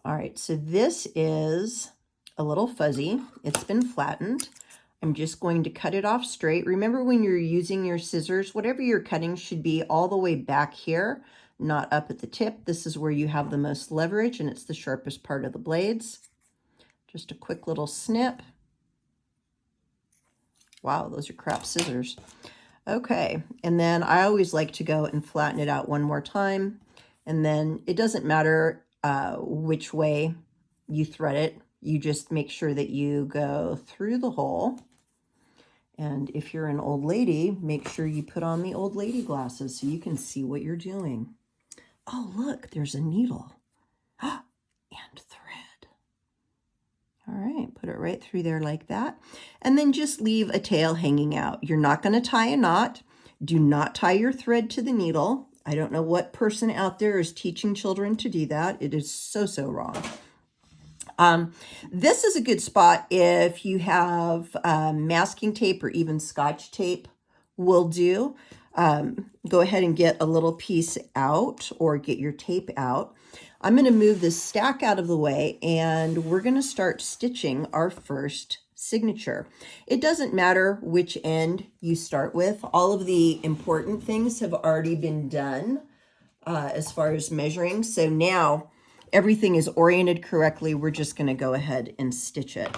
All right, so this is a little fuzzy. It's been flattened. I'm just going to cut it off straight. Remember, when you're using your scissors, whatever you're cutting should be all the way back here, not up at the tip. This is where you have the most leverage and it's the sharpest part of the blades. Just a quick little snip. Wow, those are crap scissors. Okay, and then I always like to go and flatten it out one more time. And then it doesn't matter which way you thread it. You just make sure that you go through the hole. And if you're an old lady, make sure you put on the old lady glasses so you can see what you're doing. Oh, look, there's a needle and thread. All right, put it right through there like that. And then just leave a tail hanging out. You're not going to tie a knot. Do not tie your thread to the needle. I don't know what person out there is teaching children to do that. It is so, so wrong. This is a good spot if you have masking tape or even Scotch tape will do. Go ahead and get a little piece out or get your tape out. I'm going to move this stack out of the way and we're going to start stitching our first signature. It doesn't matter which end you start with. All of the important things have already been done as far as measuring. So now everything is oriented correctly. We're just going to go ahead and stitch it.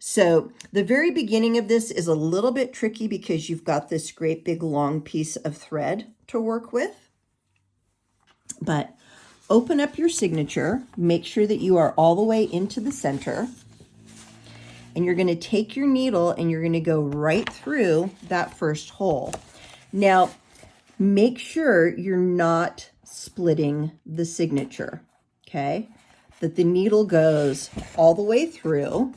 So the very beginning of this is a little bit tricky because you've got this great big long piece of thread to work with. But open up your signature, make sure that you are all the way into the center. And you're going to take your needle and you're going to go right through that first hole. Now, make sure you're not splitting the signature, okay? That the needle goes all the way through,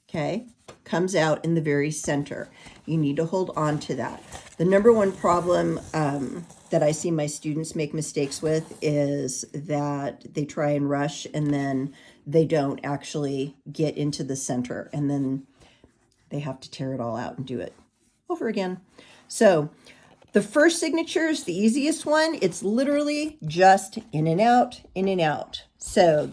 okay? Comes out in the very center. You need to hold on to that. The number one problem that I see my students make mistakes with is that they try and rush and then they don't actually get into the center and then they have to tear it all out and do it over again. So the first signature is the easiest one. It's literally just in and out, in and out. So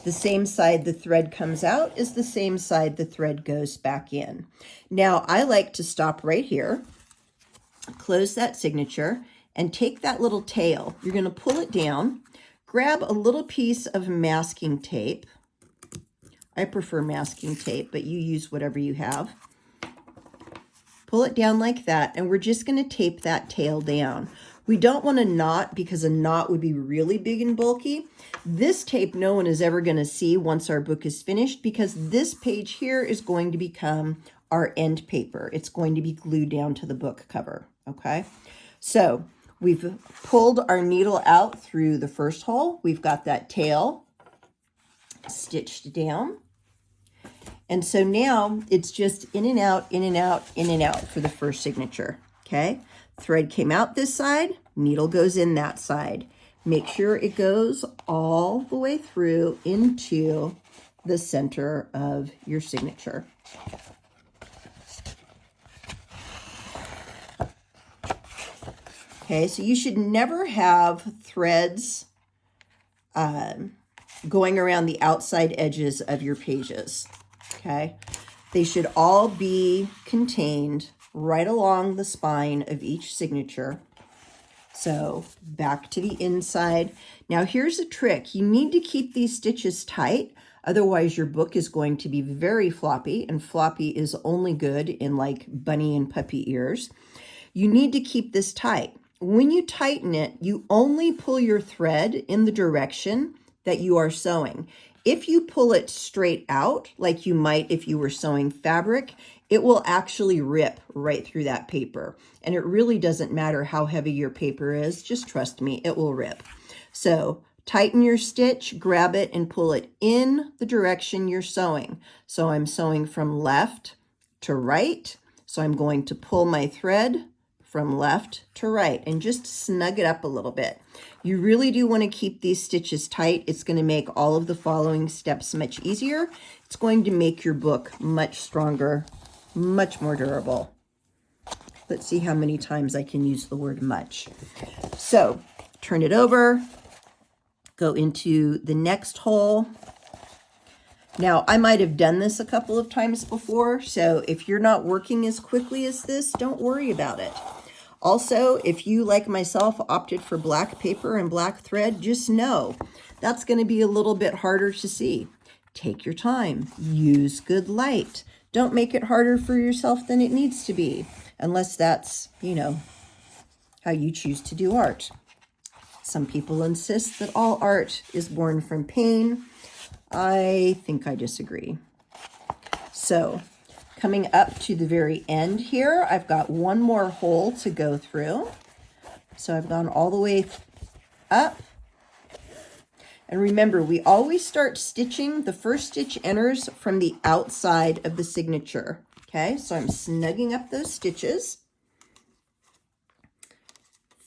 the same side the thread comes out is the same side the thread goes back in. Now I like to stop right here, close that signature, and take that little tail. You're going to pull it down, grab a little piece of masking tape. I prefer masking tape, but you use whatever you have. Pull it down like that, and we're just going to tape that tail down. We don't want a knot because a knot would be really big and bulky. This tape no one is ever going to see once our book is finished because this page here is going to become our end paper. It's going to be glued down to the book cover, okay? So we've pulled our needle out through the first hole. We've got that tail stitched down. And so now it's just in and out, in and out, in and out for the first signature, okay? Thread came out this side, needle goes in that side. Make sure it goes all the way through into the center of your signature. Okay, so you should never have threads going around the outside edges of your pages, okay? They should all be contained right along the spine of each signature. So back to the inside. Now here's a trick. You need to keep these stitches tight, otherwise your book is going to be very floppy, and floppy is only good in like bunny and puppy ears. You need to keep this tight. When you tighten it, you only pull your thread in the direction that you are sewing. If you pull it straight out, like you might if you were sewing fabric, it will actually rip right through that paper. And it really doesn't matter how heavy your paper is, just trust me, it will rip. So tighten your stitch, grab it, and pull it in the direction you're sewing. So I'm sewing from left to right, so I'm going to pull my thread from left to right and just snug it up a little bit. You really do want to keep these stitches tight. It's going to make all of the following steps much easier. It's going to make your book much stronger, much more durable. Let's see how many times I can use the word much. So turn it over, Go into the next hole. Now, I might have done this a couple of times before, so if you're not working as quickly as this, don't worry about it. Also, if you, like myself, opted for black paper and black thread, just know that's going to be a little bit harder to see. Take your time. Use good light. Don't make it harder for yourself than it needs to be, unless that's, how you choose to do art. Some people insist that all art is born from pain. I think I disagree. So, coming up to the very end here, I've got one more hole to go through. So I've gone all the way up. And remember, we always start stitching. The first stitch enters from the outside of the signature. Okay, so I'm snugging up those stitches,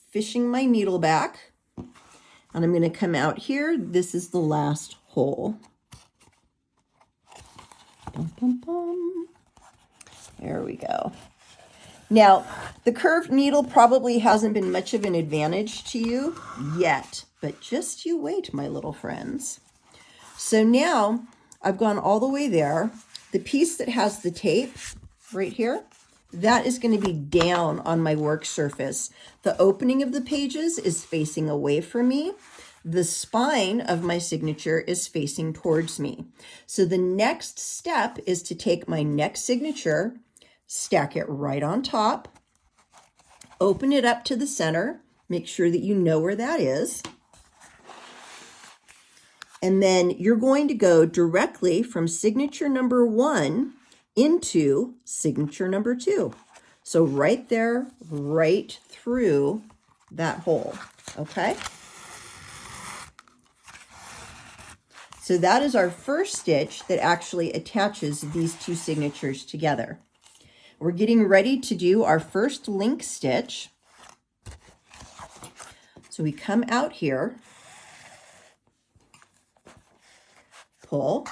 fishing my needle back, and I'm going to come out here. This is the last hole. Bum, bum, bum. There we go. Now, the curved needle probably hasn't been much of an advantage to you yet, but just you wait, my little friends. So now I've gone all the way there. The piece that has the tape right here, that is going to be down on my work surface. The opening of the pages is facing away from me. The spine of my signature is facing towards me. So the next step is to take my next signature, stack it right on top, open it up to the center, make sure that you know where that is. And then you're going to go directly from signature number 1 into signature number 2. So right there, right through that hole, okay? So that is our first stitch that actually attaches these two signatures together. We're getting ready to do our first link stitch. So we come out here, pull,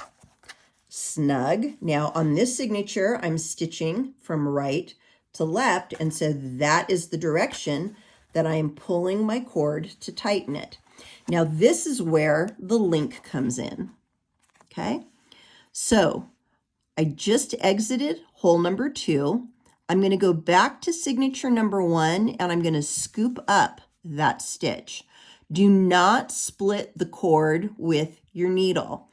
snug. Now on this signature, I'm stitching from right to left, and so that is the direction that I am pulling my cord to tighten it. Now this is where the link comes in, okay? So I just exited hole number 2. I'm going to go back to signature number 1, and I'm going to scoop up that stitch. Do not split the cord with your needle.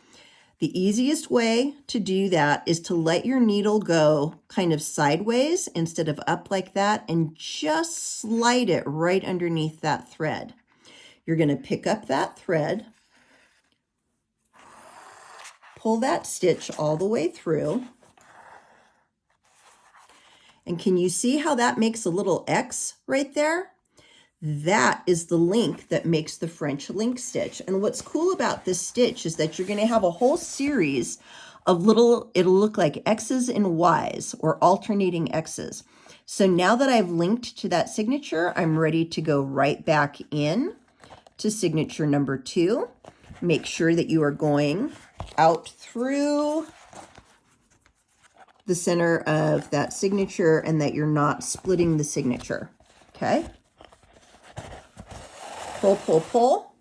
The easiest way to do that is to let your needle go kind of sideways instead of up like that, and just slide it right underneath that thread. You're going to pick up that thread, pull that stitch all the way through, and can you see how that makes a little X right there? That is the link that makes the French link stitch. And what's cool about this stitch is that you're going to have a whole series of little, it'll look like X's and Y's, or alternating X's. So now that I've linked to that signature, I'm ready to go right back in to signature number 2. Make sure that you are going out through the center of that signature and that you're not splitting the signature, okay? Pull, pull, pull.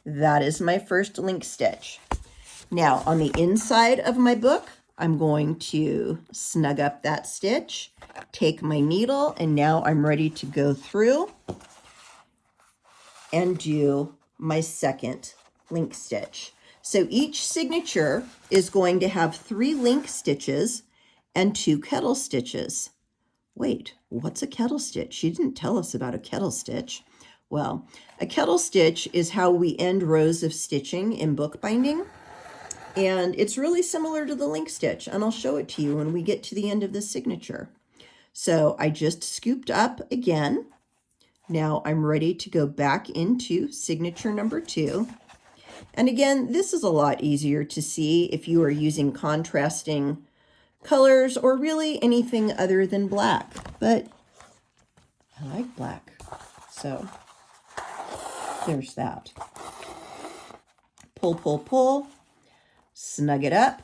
That is my first link stitch. Now, on the inside of my book, I'm going to snug up that stitch, take my needle, and now I'm ready to go through and do my second link stitch. So each signature is going to have 3 link stitches and 2 kettle stitches. Wait, what's a kettle stitch? She didn't tell us about a kettle stitch. Well, a kettle stitch is how we end rows of stitching in bookbinding, and it's really similar to the link stitch, and I'll show it to you when we get to the end of the signature. So I just scooped up again. Now I'm ready to go back into signature number 2. And again, this is a lot easier to see if you are using contrasting colors or really anything other than black, but I like black, so there's that. Pull, pull, pull, snug it up,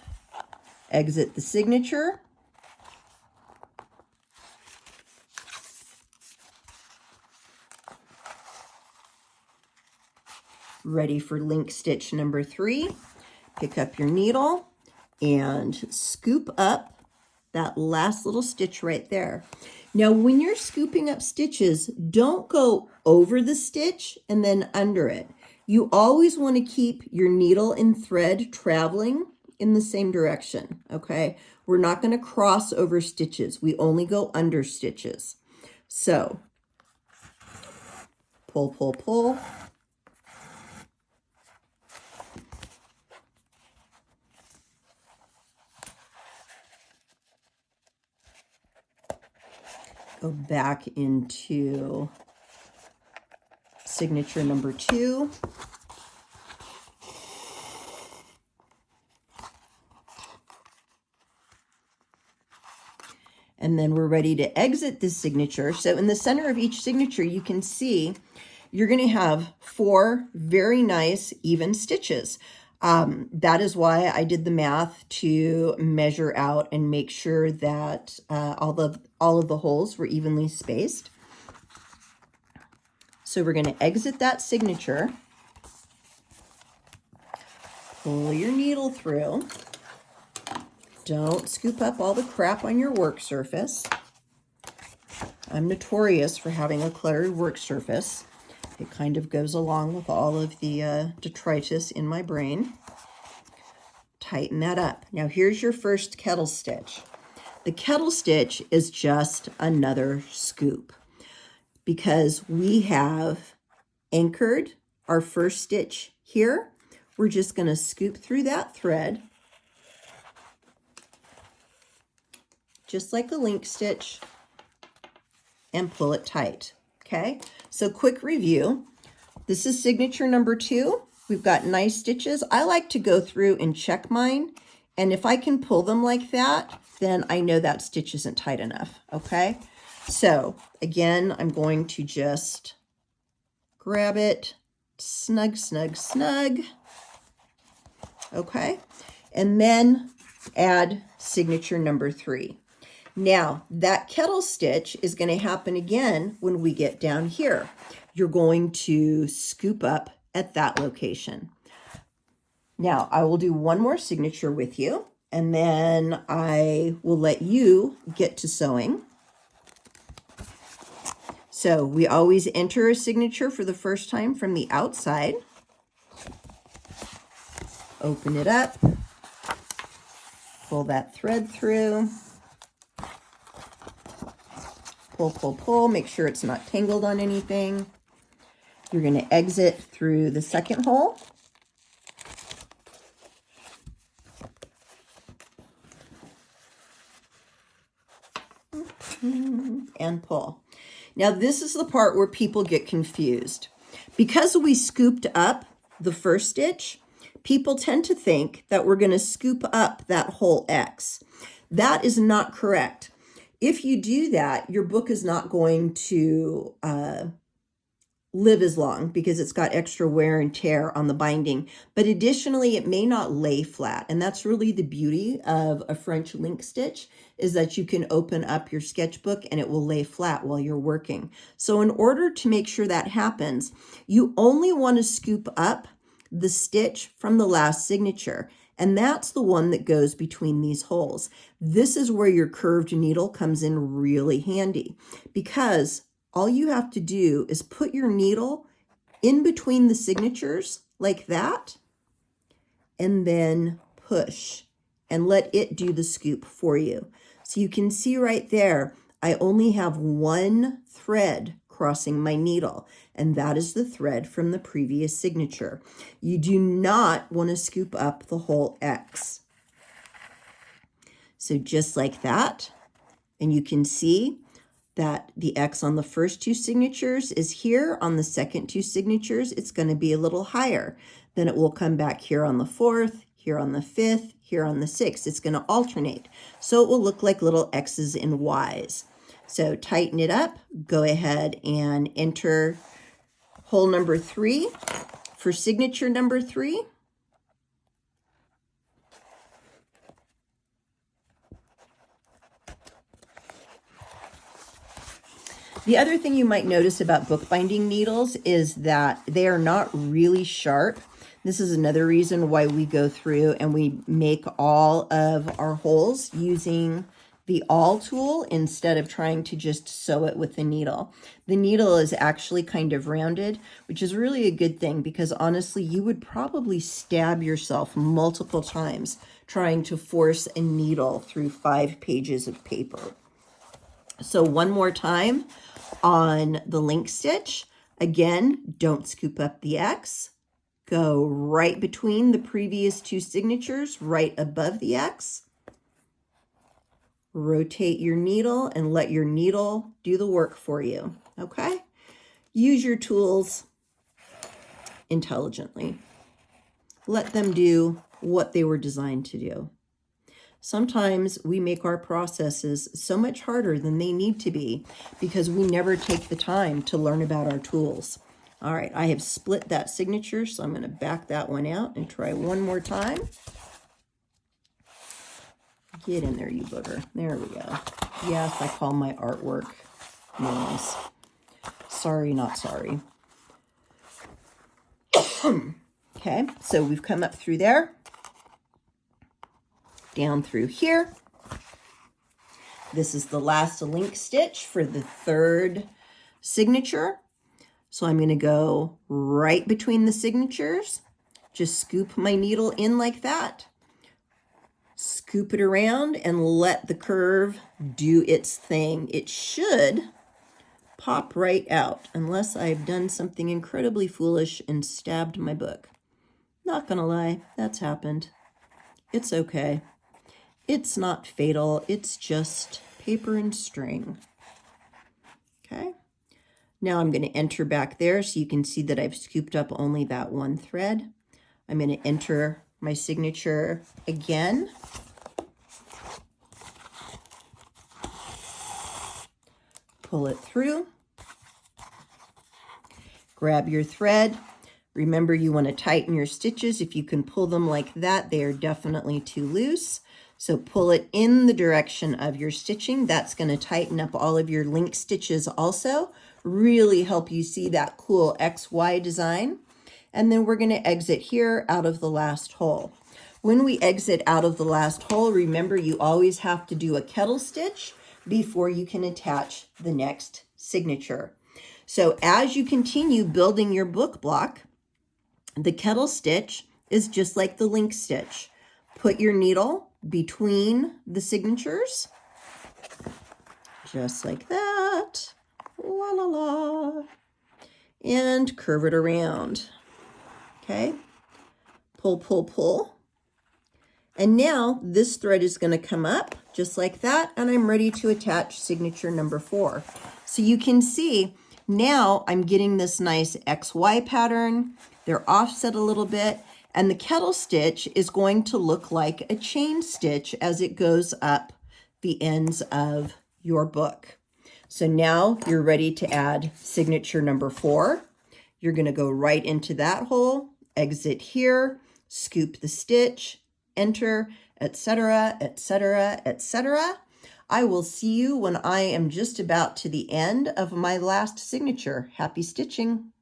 exit the signature, ready for link stitch number 3. Pick up your needle and scoop up that last little stitch right there. Now, when you're scooping up stitches, don't go over the stitch and then under it. You always want to keep your needle and thread traveling in the same direction, okay? We're not going to cross over stitches. We only go under stitches. So, pull, pull, pull. Go back into signature number 2. And then we're ready to exit this signature. So in the center of each signature, you can see you're going to have 4 very nice even stitches. That is why I did the math to measure out and make sure that all of the holes were evenly spaced. So we're going to exit that signature, pull your needle through. Don't scoop up all the crap on your work surface. I'm notorious for having a cluttered work surface. It kind of goes along with all of the detritus in my brain. Tighten that up. Now here's your first kettle stitch. The kettle stitch is just another scoop because we have anchored our first stitch here. We're just going to scoop through that thread just like a link stitch and pull it tight. Okay, so quick review. This is signature number 2. We've got nice stitches. I like to go through and check mine, and if I can pull them like that, then I know that stitch isn't tight enough. Okay, so again, I'm going to just grab it, snug, snug, snug. Okay, and then add signature number 3. Now, that kettle stitch is going to happen again when we get down here. You're going to scoop up at that location. Now, I will do one more signature with you, and then I will let you get to sewing. So we always enter a signature for the first time from the outside. Open it up, pull that thread through. Pull, pull, pull, make sure it's not tangled on anything. You're going to exit through the second hole. And pull. Now this is the part where people get confused. Because we scooped up the first stitch, people tend to think that we're going to scoop up that whole X. That is not correct. If you do that, your book is not going to live as long because it's got extra wear and tear on the binding. But additionally, it may not lay flat. And that's really the beauty of a French link stitch, is that you can open up your sketchbook and it will lay flat while you're working. So in order to make sure that happens, you only want to scoop up the stitch from the last signature. And that's the one that goes between these holes. This is where your curved needle comes in really handy, because all you have to do is put your needle in between the signatures like that, and then push and let it do the scoop for you. So you can see right there, I only have one thread crossing my needle, and that is the thread from the previous signature. You do not want to scoop up the whole X. So just like that, and you can see that the X on the first 2 signatures is here. On the second 2 signatures, it's going to be a little higher. Then it will come back here on the 4th, here on the 5th, here on the 6th. It's going to alternate. So it will look like little X's and Y's. So tighten it up, go ahead and enter hole number 3 for signature number 3. The other thing you might notice about bookbinding needles is that they are not really sharp. This is another reason why we go through and we make all of our holes using the awl tool instead of trying to just sew it with the needle. The needle is actually kind of rounded, which is really a good thing because honestly, you would probably stab yourself multiple times trying to force a needle through 5 pages of paper. So one more time on the link stitch. Again, don't scoop up the X. Go right between the previous 2 signatures, right above the X. Rotate your needle and let your needle do the work for you, okay? Use your tools intelligently. Let them do what they were designed to do. Sometimes we make our processes so much harder than they need to be because we never take the time to learn about our tools. All right, I have split that signature, so I'm going to back that one out and try one more time. Get in there, you booger. There we go. Yes, I call my artwork names. Sorry, not sorry. Okay, so we've come up through there, down through here. This is the last link stitch for the 3rd signature. So I'm going to go right between the signatures, just scoop my needle in like that. Scoop it around and let the curve do its thing. It should pop right out unless I've done something incredibly foolish and stabbed my book. Not gonna lie, that's happened. It's okay. It's not fatal. It's just paper and string. Okay. Now I'm going to enter back there so you can see that I've scooped up only that one thread. I'm going to enter my signature again. Pull it through. Grab your thread. Remember, you want to tighten your stitches. If you can pull them like that, they are definitely too loose. So pull it in the direction of your stitching. That's going to tighten up all of your link stitches also. Really help you see that cool XY design. And then we're going to exit here out of the last hole. When we exit out of the last hole, remember you always have to do a kettle stitch before you can attach the next signature. So as you continue building your book block, the kettle stitch is just like the link stitch. Put your needle between the signatures, just like that, la la la, and curve it around, okay? Pull, pull, pull. And now this thread is going to come up just like that, and I'm ready to attach signature number 4. So you can see now I'm getting this nice XY pattern. They're offset a little bit, and the kettle stitch is going to look like a chain stitch as it goes up the ends of your book. So now you're ready to add signature number 4. You're going to go right into that hole, exit here, scoop the stitch, enter, etc., etc., etc. I will see you when I am just about to the end of my last signature. Happy stitching!